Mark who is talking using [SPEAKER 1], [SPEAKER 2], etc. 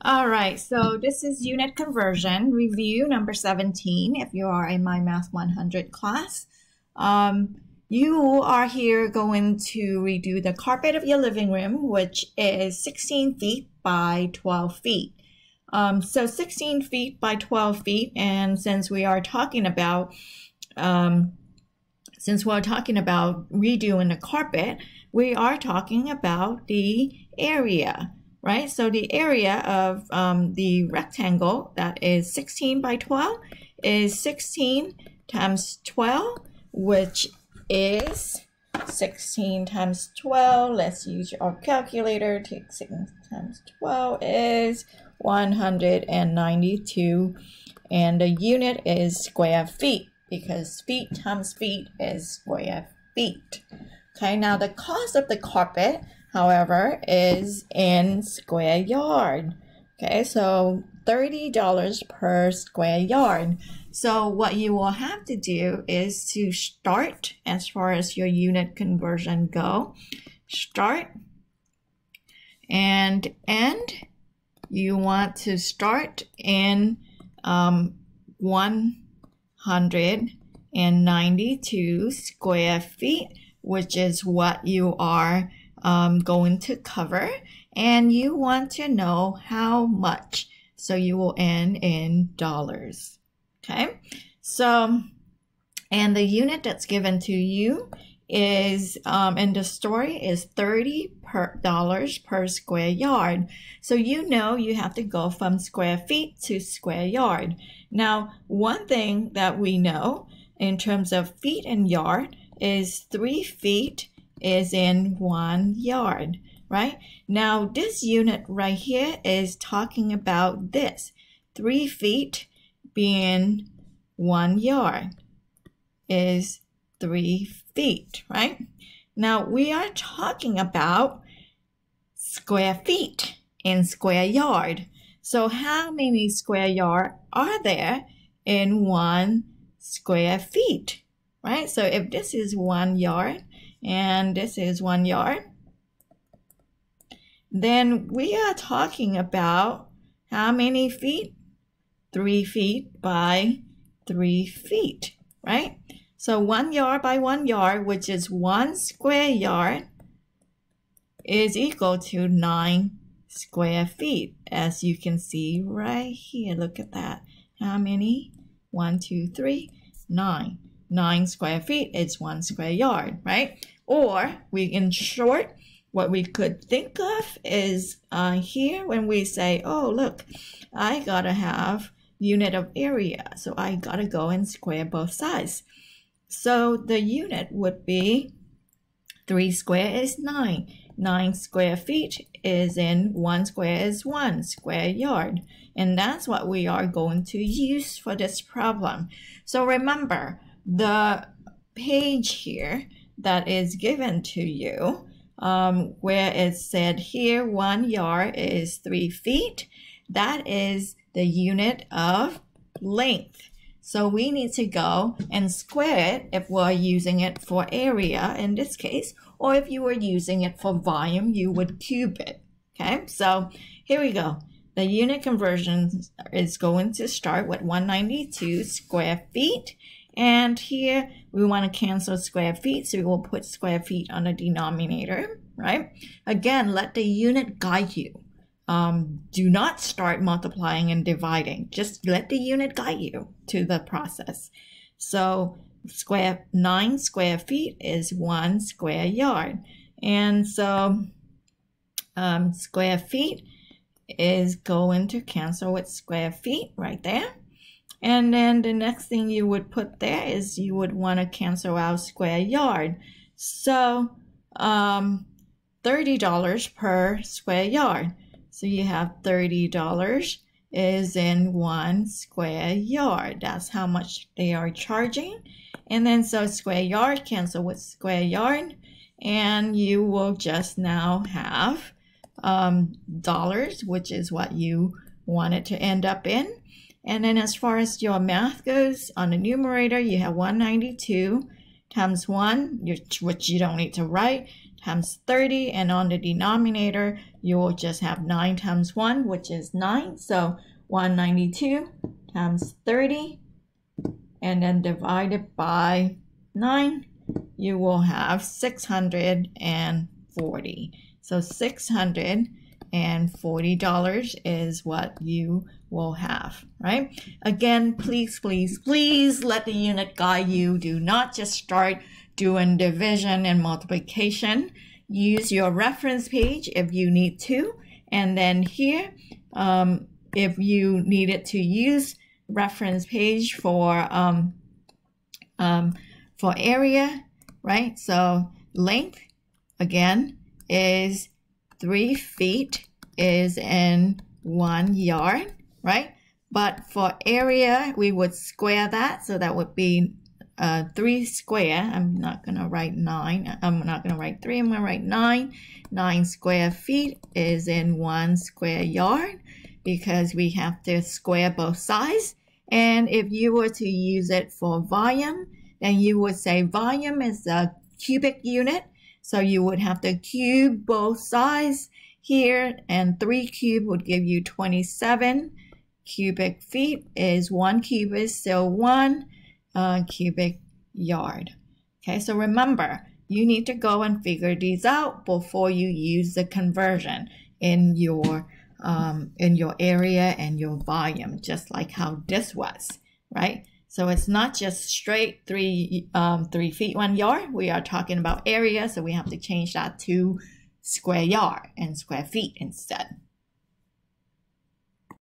[SPEAKER 1] All right, so this is unit conversion review number 17. If you are in my Math 100 class, you are here going to redo the carpet of your living room, which is 16 feet by 12 feet. So 16 feet by 12 feet, and since we are talking about redoing the carpet, we are talking about the area. Right, so the area of the rectangle that is 16 by 12 is 16 times 12, which is 16 times 12. Let's use our calculator. 16 times 12 is 192, and the unit is square feet because feet times feet is square feet. Okay, now the cost of the carpet, however, is in square yard. Okay, so $30 per square yard. So what you will have to do is to start, as far as your unit conversion go, start and end. You want to start in 192 square feet, which is what you are going to cover, and you want to know how much, so you will end in dollars. Okay, so and the unit that's given to you is in the story is $30 per square yard. So you know you have to go from square feet to square yard. Now, one thing that we know in terms of feet and yard is 3 feet is in 1 yard, right? Now this unit right here is talking about this 3 feet being 1 yard is 3 feet, right? Now we are talking about square feet in square yard. So how many square yard are there in 1 square feet? Right, so if this is 1 yard and this is 1 yard, then we are talking about how many feet? 3 feet by 3 feet, right? So 1 yard by 1 yard, which is 1 square yard, is equal to 9 square feet, as you can see right here. Look at that. How many? 1, 2, 3, 9. 9 square feet is 1 square yard, right? Or in short, what we could think of is here when we say, oh, look, I gotta have unit of area, so I gotta go and square both sides. So the unit would be 3 square is 9. 9 square feet is in 1 square is 1 square yard. And that's what we are going to use for this problem. So remember, the page here that is given to you, where it said here 1 yard is 3 feet, that is the unit of length. So we need to go and square it if we're using it for area in this case, or if you were using it for volume, you would cube it. Okay, so here we go. The unit conversion is going to start with 192 square feet. And here we want to cancel square feet, so we will put square feet on the denominator, right? Again, let the unit guide you. Do not start multiplying and dividing. Just let the unit guide you to the process. So 9 square feet is 1 square yard. And so square feet is going to cancel with square feet right there. And then the next thing you would put there is you would want to cancel out square yard. So $30 per square yard. So you have $30 is in 1 square yard. That's how much they are charging. And then so square yard cancel with square yard. And you will just now have dollars, which is what you want it to end up in. And then as far as your math goes, on the numerator, you have 192 times 1, which you don't need to write, times 30, and on the denominator, you will just have 9 times 1, which is 9. So 192 times 30, and then divided by 9, you will have 640. So $640 is what you will have, right? Again, please, please, please let the unit guide you. Do not just start doing division and multiplication. Use your reference page if you need to. And then here, if you needed to use reference page for area, right? So length, again, is 3 feet is in 1 yard, right? But for area, we would square that. So that would be 3 square. I'm not going to write 9. I'm not going to write 3. I'm going to write 9. 9 square feet is in 1 square yard because we have to square both sides. And if you were to use it for volume, then you would say volume is a cubic unit. So you would have to cube both sides here, and 3 cubed would give you 27 cubic feet. Is 1 cube is still 1 cubic yard. Okay, so remember, you need to go and figure these out before you use the conversion in your area and your volume, just like how this was, right? So it's not just straight 3 feet 1 yard. We are talking about area, so we have to change that to square yard and square feet instead.